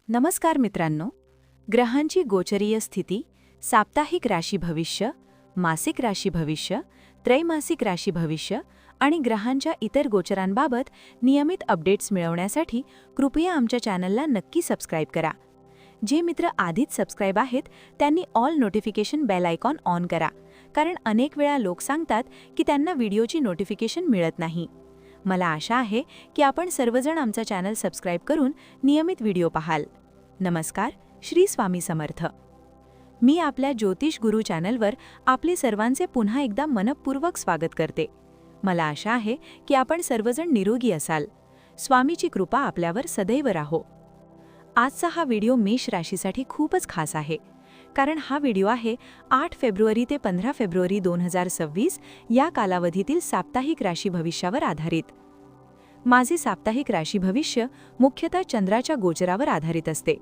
नमस्कार मित्रांनो, ग्रहांची गोचरीय स्थिती, साप्ताहिक राशी भविष्य, मासिक राशी भविष्य, त्रैमासिक राशी भविष्य आणि ग्रहांच्या इतर गोचरांबाबत नियमित अपडेट्स मिळवण्यासाठी कृपया आमच्या चॅनलला नक्की सबस्क्राईब करा. जे मित्र आधीच सबस्क्राईब आहेत त्यांनी all notification bell icon on करा, कारण अनेक वेळा लोक सांगतात की त्यांना व्हिडिओची नोटिफिकेशन मिळत नाही. मला आशा आहे की आपण सर्वजण आमचा चॅनल सबस्क्राईब करून नियमित व्हिडिओ पाहाल. नमस्कार, श्री स्वामी समर्थ. मी आपल्या ज्योतिष गुरु चॅनलवर आपले सर्वांचे पुन्हा एकदा मनपूर्वक स्वागत करते. मला आशा आहे की आपण सर्वजण निरोगी असाल. स्वामीची कृपा आपल्यावर सदैव राहो. आजचा हा व्हिडिओ मेष राशीसाठी खूपच खास आहे, कारण हा व्हिडिओ आहे 8 फेब्रुवारी ते 15 फेब्रुवारी 2026 या कालावधीतील साप्ताहिक राशी भविष्यावर आधारित. माझे साप्ताहिक राशी भविष्य मुख्यतः चंद्राच्या गोचरावर आधारित असते.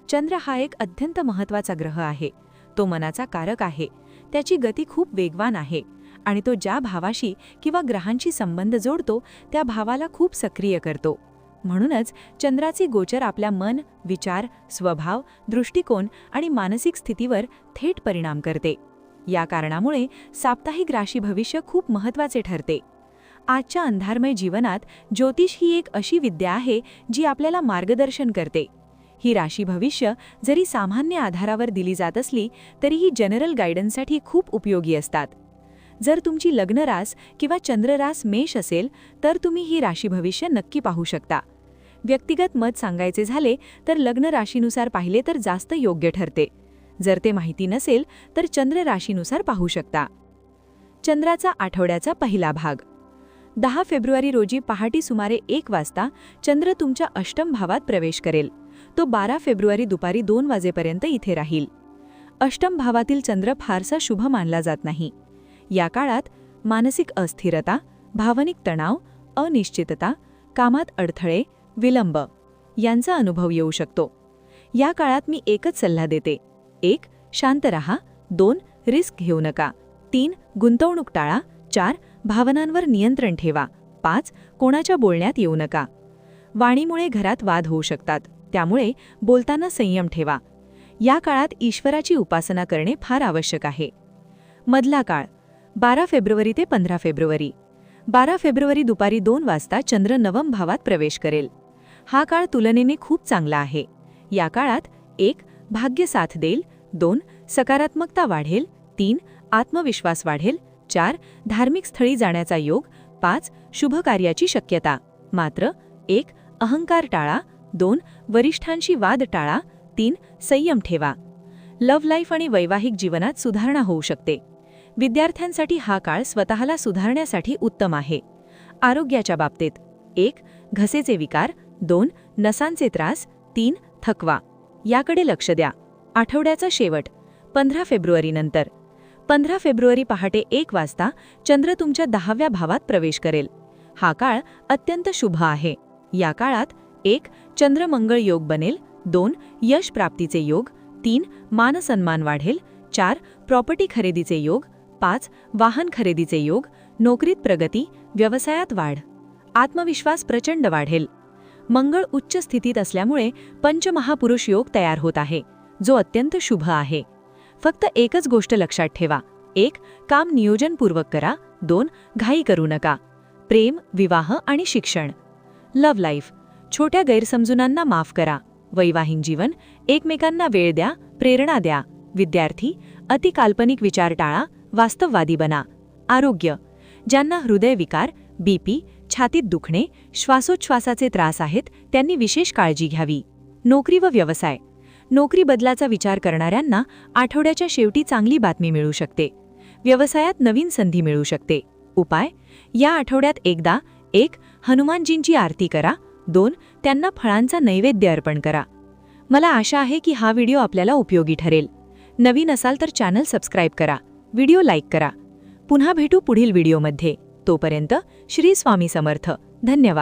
चंद्र हा एक अत्यंत महत्त्वाचा ग्रह आहे. तो मनाचा कारक आहे. त्याची गती खूप वेगवान आहे आणि तो ज्या भावाशी किंवा ग्रहांशी संबंध जोडतो त्या भावाला खूप सक्रिय करतो. म्हणूनच चंद्राचे गोचर आपल्या मन, विचार, स्वभाव, दृष्टिकोन आणि मानसिक स्थितीवर थेट परिणाम करते. या कारणामुळे साप्ताहिक राशी भविष्य खूप महत्त्वाचे ठरते. आजच्या अंधारमय जीवनात ज्योतिष ही एक अशी विद्या आहे जी आपल्याला मार्गदर्शन करते. ही राशी भविष्य जरी सामान्य आधारावर दिली जात असली तरीही जनरल गायडन्ससाठी खूप उपयोगी असतात. जर तुमची लग्नरास किंवा चंद्ररास मेष असेल तर तुम्ही ही राशी भविष्य नक्की पाहू शकता. व्यक्तिगत मत सांगायचे झाले तर लग्न राशीनुसार पाहिले तर जास्त योग्य ठरते. जर ते माहिती नसेल तर चंद्र राशीनुसार पाहू शकता. चंद्राचा आठवड्याचा पहिला भाग. 10 फेब्रुवारी रोजी पहाटे सुमारे 1 वाजता चंद्र तुमच्या अष्टम भावात प्रवेश करेल. तो 12 फेब्रुवारी दुपारी 2 वाजेपर्यंत इथे राहील. अष्टम भावातील चंद्र फारसा शुभ मानला जात नाही. या काळात मानसिक अस्थिरता, भावनिक तणाव, अनिश्चितता, कामात अडथळे, विलंब यांचा अनुभव येऊ शकतो. या काळात मी एकच सल्ला देते. 1. शांत रहा. 2. रिस्क घेऊ नका. 3. गुंतवणूक टाळा. 4. भावनांवर नियंत्रण ठेवा. 5. कोणाच्या बोलण्यात येऊ नका. वाणीमुळे घरात वाद होऊ शकतात, त्यामुळे बोलताना संयम ठेवा. या काळात ईश्वराची उपासना करणे फार आवश्यक आहे. मधला काळ 12 फेब्रुवारी ते 15 फेब्रुवारी. 12 फेब्रुवारी दुपारी 2 वाजता चंद्र नवम भावात प्रवेश करेल. हा काळ तुलनेने खूप चांगला आहे. या काळात 1. भाग्य साथ देईल. 2. सकारात्मकता वाढेल. 3. आत्मविश्वास वाढेल. 4. धार्मिक स्थळी जाण्याचा योग. 5. शुभ कार्याची शक्यता. मात्र 1. अहंकार टाळा. 2. वरिष्ठांशी वाद टाळा. 3. संयम ठेवा. लव्ह लाईफ आणि वैवाहिक जीवनात सुधारणा होऊ शकते. विद्यार्थ्यांसाठी हा काळ स्वतःला सुधारण्यासाठी उत्तम आहे. आरोग्याच्या बाबतीत 1. घसेचे विकार. 2. नसांचे त्रास. 3. थकवा याकडे लक्ष द्या. आठवड्याचा शेवट 15 फेब्रुवारी नंतर. 15 फेब्रुवारी पहाटे 1 वाजता चंद्र तुमच्या 10व्या भावात प्रवेश करेल. हा काळ अत्यंत शुभ आहे. या काळात 1. चंद्र-मंगळ योग बनेल. 2. यश प्राप्तीचे योग. 3. मानसन्मान वाढेल. 4. प्रॉपर्टी खरेदीचे योग. 5. वाहन खरेदीचे योग. नोकरीत प्रगती, व्यवसायात वाढ. आत्मविश्वास प्रचंड वाढेल. मंगळ उच्च स्थितीत असल्यामुळे पंचमहापुरुष योग तयार होत आहे, जो अत्यंत शुभ आहे. फक्त एकच गोष्ट लक्षात ठेवा. 1. काम नियोजनपूर्वक करा. 2. घाई करू नका. प्रेम, विवाह आणि शिक्षण. Love life. छोट्या गैरसमजुनांना माफ करा. वैवाहिक जीवन. एकमेकांना वेळ द्या, प्रेरणा द्या. विद्यार्थी. अतिकाल्पनिक विचार टाळा, वास्तववादी बना. आरोग्य. ज्यांना हृदयविकार, बीपी, छातीत दुखणे, श्वासोच्छवासाचे त्रास आहेत त्यांनी विशेष काळजी घ्यावी. नोकरी व व्यवसाय. नोकरी बदलाचा विचार करणाऱ्यांना आठवड्याच्या शेवटी चांगली बातमी मिळू शकते. व्यवसायात नवीन संधी मिळू शकते. उपाय. या आठवड्यात एकदा 1. हनुमानजींची आरती करा. 2. त्यांना फळांचा नैवेद्य अर्पण करा. मला आशा आहे की हा व्हिडिओ आपल्याला उपयोगी ठरेल. नवीन असाल तर चॅनल सबस्क्राईब करा, व्हिडिओ लाईक करा. पुन्हा भेटू पुढील व्हिडिओमध्ये. तोपर्यंत श्री स्वामी समर्थ. धन्यवाद.